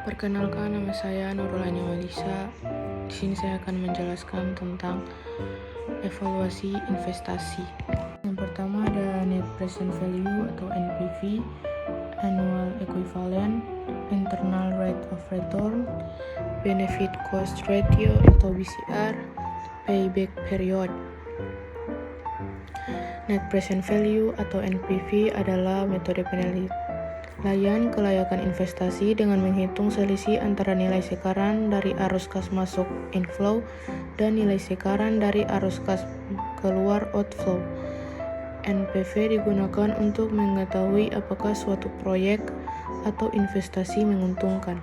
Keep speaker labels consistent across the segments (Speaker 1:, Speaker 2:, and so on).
Speaker 1: Perkenalkan, nama saya Nurul Aini Walisa. Di sini saya akan menjelaskan tentang evaluasi investasi. Yang pertama ada Net Present Value atau NPV, Annual Equivalent, Internal Rate of Return, Benefit Cost Ratio atau BCR, Payback Period. Net Present Value atau NPV adalah metode penilaian kelayakan investasi dengan menghitung selisih antara nilai sekarang dari arus kas masuk inflow dan nilai sekarang dari arus kas keluar outflow. NPV digunakan untuk mengetahui apakah suatu proyek atau investasi menguntungkan.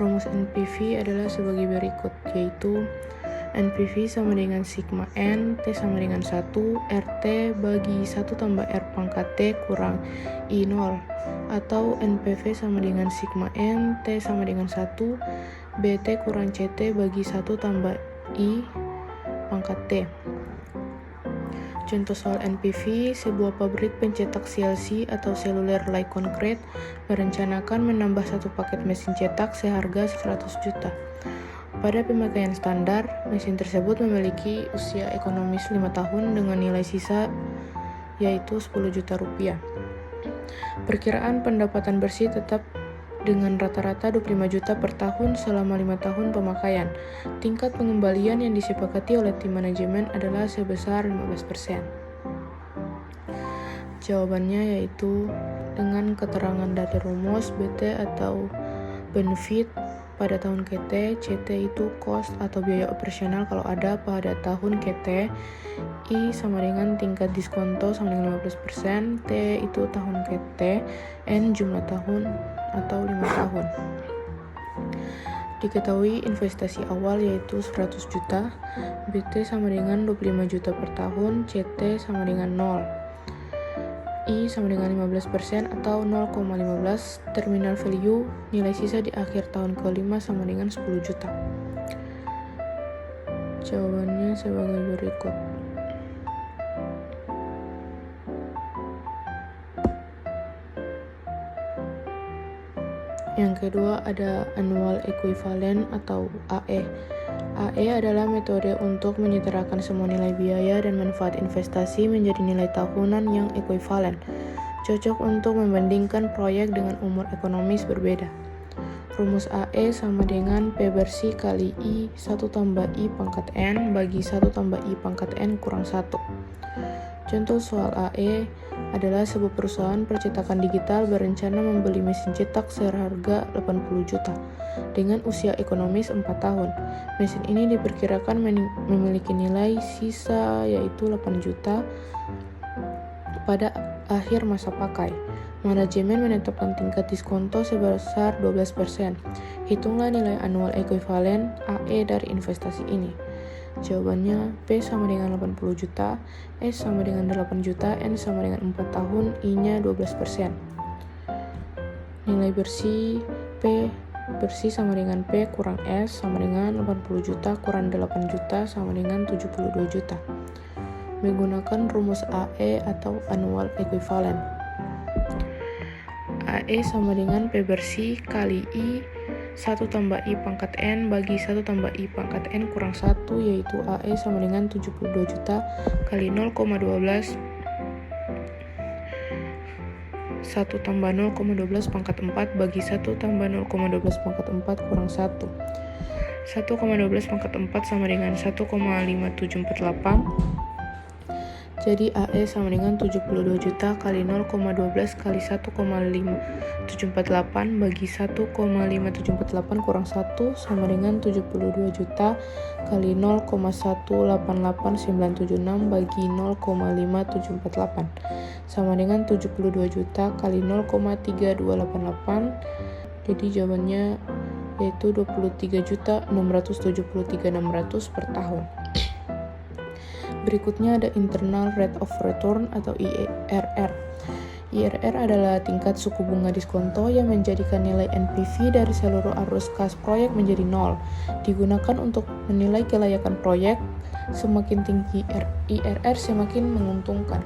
Speaker 1: Rumus NPV adalah sebagai berikut, yaitu NPV sama dengan sigma N, T sama dengan 1, RT bagi 1 tambah R pangkat T kurang I0, atau NPV sama dengan sigma N, T sama dengan 1, BT kurang CT bagi 1 tambah I pangkat T. Contoh soal NPV, sebuah pabrik pencetak CLC atau Cellular Light Concrete merencanakan menambah satu paket mesin cetak seharga 100 juta. Pada pemakaian standar, mesin tersebut memiliki usia ekonomis 5 tahun dengan nilai sisa yaitu 10 juta rupiah. Perkiraan pendapatan bersih tetap dengan rata-rata 25 juta per tahun selama 5 tahun pemakaian. Tingkat pengembalian yang disepakati oleh tim manajemen adalah sebesar 15%. Jawabannya yaitu dengan keterangan dari rumus BT atau benefit pada tahun KT, CT itu cost atau biaya operasional kalau ada pada tahun KT, I sama dengan tingkat diskonto sama dengan 15%, T itu tahun KT, N jumlah tahun atau 5 tahun. Diketahui investasi awal yaitu 100 juta, BT sama dengan 25 juta per tahun, CT sama dengan 0. I sama dengan 15% atau 0,15. Terminal value nilai sisa di akhir tahun ke-5 sama dengan 10 juta. Jawabannya sebagai berikut. Yang kedua ada Annual Equivalent atau AE. AE adalah metode untuk menyetarakan semua nilai biaya dan manfaat investasi menjadi nilai tahunan yang ekuivalen, cocok untuk membandingkan proyek dengan umur ekonomis berbeda. Rumus AE sama dengan P bersih kali I 1 tambah I pangkat N bagi 1 tambah I pangkat N kurang 1. Contoh soal AE adalah sebuah perusahaan percetakan digital berencana membeli mesin cetak seharga 80 juta dengan usia ekonomis 4 tahun. Mesin ini diperkirakan memiliki nilai sisa yaitu 8 juta pada akhir masa pakai. Manajemen menetapkan tingkat diskonto sebesar 12%. Hitunglah nilai annual equivalent AE dari investasi ini. Jawabannya P sama dengan 80 juta, S sama dengan 8 juta, N sama dengan 4 tahun, I-nya 12%. Nilai bersih P bersih sama dengan P kurang S sama dengan 80 juta kurang 8 juta sama dengan 72 juta. Menggunakan rumus AE atau Annual Equivalent. AE sama dengan P bersih kali I 1 tambah I pangkat N bagi 1 tambah I pangkat N kurang 1, yaitu AE sama dengan 72 juta kali 0,12 1 tambah 0,12 pangkat 4 bagi 1 tambah 0,12 pangkat 4 kurang 1. 1,12 pangkat 4 sama dengan 1,5748. Jadi AE sama dengan 72 juta kali 0,12 kali 1,5748 bagi 1,5748 kurang 1 sama dengan 72 juta kali 0,188976 bagi 0,5748 sama dengan 72 juta kali 0,3288. Jadi jawabannya yaitu 23.673.600 per tahun. Berikutnya ada Internal Rate of Return atau IRR. IRR adalah tingkat suku bunga diskonto yang menjadikan nilai NPV dari seluruh arus kas proyek menjadi 0. Digunakan untuk menilai kelayakan proyek. Semakin tinggi IRR semakin menguntungkan.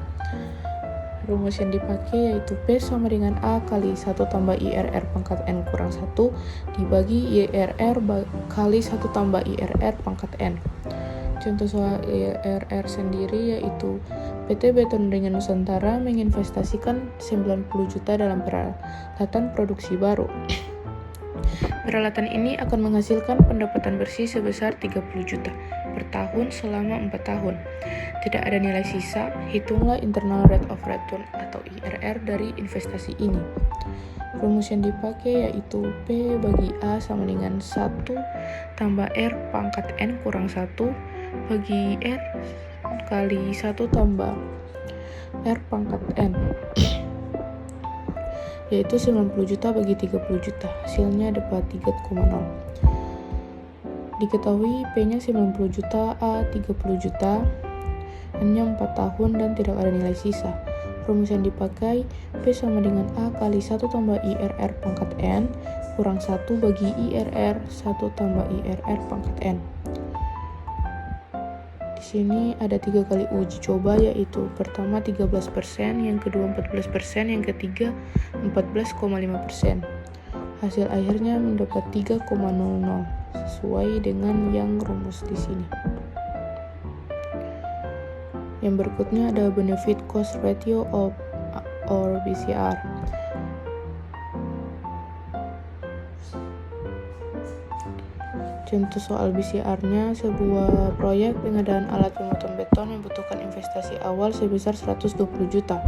Speaker 1: Rumus yang dipakai yaitu P sama dengan A kali 1 tambah IRR pangkat N kurang 1 dibagi IRR kali 1 tambah IRR pangkat N. Contoh soal IRR sendiri yaitu PT Beton Ringan Nusantara menginvestasikan 90 juta dalam peralatan produksi baru. Peralatan ini akan menghasilkan pendapatan bersih sebesar 30 juta per tahun selama 4 tahun. Tidak ada nilai sisa, hitunglah internal rate of return atau IRR dari investasi ini. Rumus yang dipakai yaitu P bagi A sama dengan 1 tambah R pangkat N kurang 1 bagi R kali 1 tambah R pangkat N, yaitu 90 juta bagi 30 juta, hasilnya dapat 3,0. Diketahui P-nya 90 juta, A 30 juta, N-nya 4 tahun dan tidak ada nilai sisa. Rumus yang dipakai P sama dengan A kali 1 tambah IRR pangkat N kurang 1 bagi IRR 1 tambah IRR pangkat N. Di sini ada 3 kali uji coba, yaitu pertama 13%, yang kedua 14%, yang ketiga 14,5%. Hasil akhirnya mendapat 3,00 sesuai dengan yang rumus di sini. Yang berikutnya ada benefit cost ratio or BCR. Contoh soal BCR-nya, sebuah proyek pengadaan alat pemotong beton membutuhkan investasi awal sebesar 120 juta.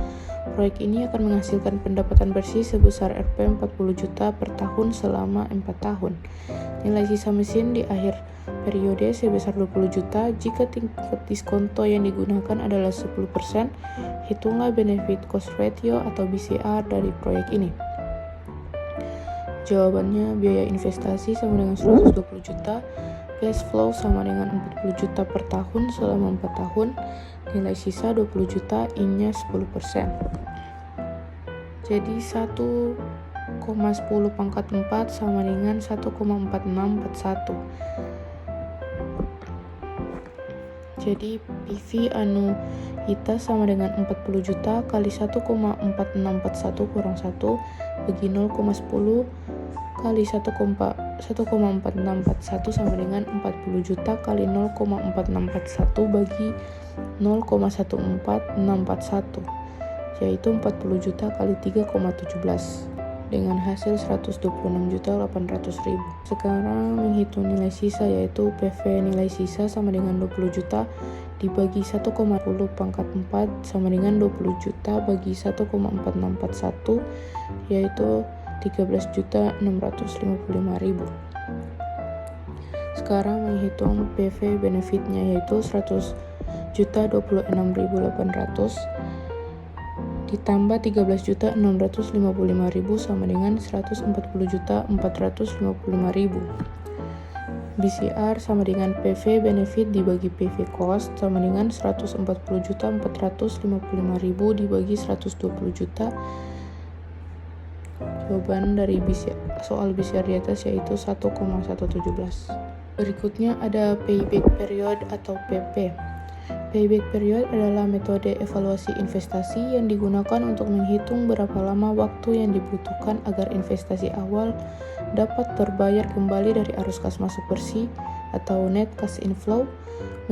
Speaker 1: Proyek ini akan menghasilkan pendapatan bersih sebesar Rp 40 juta per tahun selama 4 tahun. Nilai sisa mesin di akhir periode sebesar 20 juta. Jika tingkat diskonto yang digunakan adalah 10%, hitunglah benefit cost ratio atau BCR dari proyek ini. Jawabannya, biaya investasi sama dengan 120 juta, cash flow sama dengan 40 juta per tahun selama 4 tahun, nilai sisa 20 juta, I-nya 10%. Jadi 1,10 pangkat 4 sama dengan 1,4641. Jadi PV anu kita sama dengan 40 juta kali 1,4641 kurang 1 bagi 0,10 kali 1,4641 sama dengan 40 juta kali 0,4641 bagi 0,14641, yaitu 40 juta kali 3,17 dengan hasil 126.800.000. Sekarang menghitung nilai sisa, yaitu PV nilai sisa sama dengan 20 juta dibagi 1,10 pangkat 4 sama dengan 20 juta bagi 1,4641, yaitu 13.655.000. Sekarang menghitung PV benefitnya, yaitu 100.026.800 ditambah 13.655.000 sama dengan 140.455.000. BCR sama dengan PV benefit dibagi PV cost sama dengan 140.455.000 dibagi 120 juta. Jawaban dari soal BCR di atas yaitu 1,117. Berikutnya ada payback period atau PP. Payback period adalah metode evaluasi investasi yang digunakan untuk menghitung berapa lama waktu yang dibutuhkan agar investasi awal dapat terbayar kembali dari arus kas masuk bersih atau net cash inflow.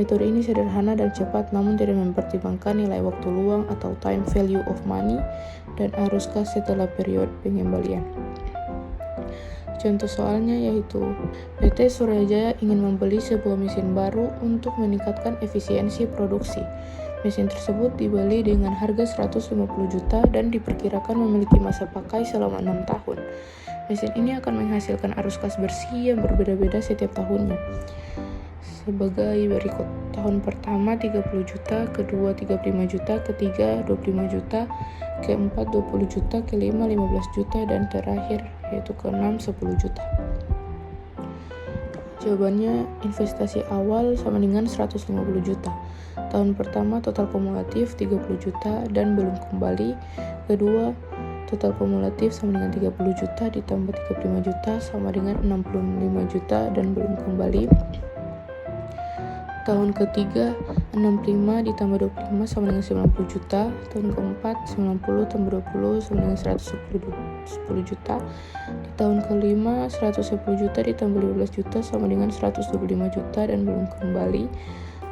Speaker 1: Metode ini sederhana dan cepat, namun tidak mempertimbangkan nilai waktu luang atau time value of money dan arus kas setelah periode pengembalian. Contoh soalnya yaitu PT Suryajaya ingin membeli sebuah mesin baru untuk meningkatkan efisiensi produksi. Mesin tersebut dibeli dengan harga 150 juta dan diperkirakan memiliki masa pakai selama 6 tahun. Mesin ini akan menghasilkan arus kas bersih yang berbeda-beda setiap tahunnya. Sebagai berikut: tahun pertama 30 juta, kedua 35 juta, ketiga 25 juta, keempat 20 juta, kelima 15 juta, dan terakhir yaitu keenam 10 juta. Jawabannya, investasi awal sama dengan 150 juta. Tahun pertama total kumulatif 30 juta dan belum kembali. Kedua, total kumulatif sama dengan 30 juta ditambah 35 juta sama dengan 65 juta dan belum kembali. Tahun ketiga, 65 ditambah 25 sama dengan 90 juta. Tahun keempat, 90 tambah 20 sama dengan 110 juta. Di tahun kelima, 110 juta ditambah 15 juta sama dengan 125 juta dan belum kembali.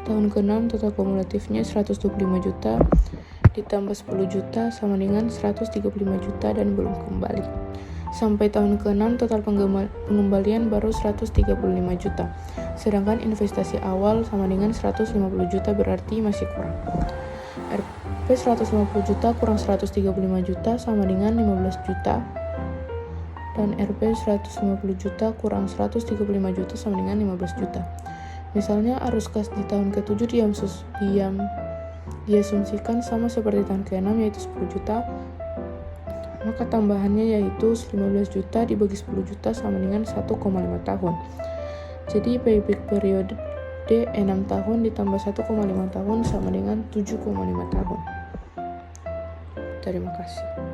Speaker 1: Tahun keenam, total kumulatifnya 125 juta ditambah 10 juta sama dengan 135 juta dan belum kembali. Sampai tahun ke-6 total pengembalian baru 135 juta. Sedangkan investasi awal sama dengan 150 juta berarti masih kurang. Rp 150 juta kurang 135 juta sama dengan 15 juta. Dan Rp 150 juta kurang 135 juta sama dengan 15 juta. Misalnya arus kas di tahun ke-7 diasumsikan sama seperti tahun ke-6 yaitu 10 juta. Maka tambahannya yaitu 15 juta dibagi 10 juta sama dengan 1,5 tahun. Jadi payback periode 6 tahun ditambah 1,5 tahun sama dengan 7,5 tahun. Terima kasih.